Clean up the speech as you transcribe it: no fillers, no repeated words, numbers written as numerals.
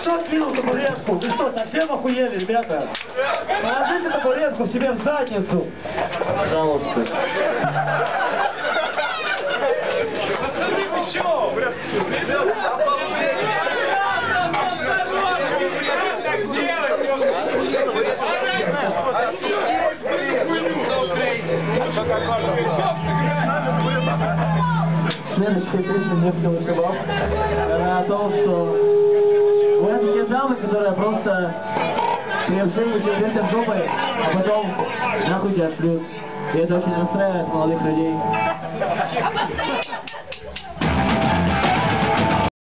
Кто кинул табуретку? Вы что, совсем охуели, ребята? Положите табуретку себе в задницу. Пожалуйста. Следующая песня «Нефтевый шибав». Она о том, что у этой есть дамы, которая просто при общении тебя вертят жопой, а потом нахуй тебя шлют. И это очень расстраивает молодых людей.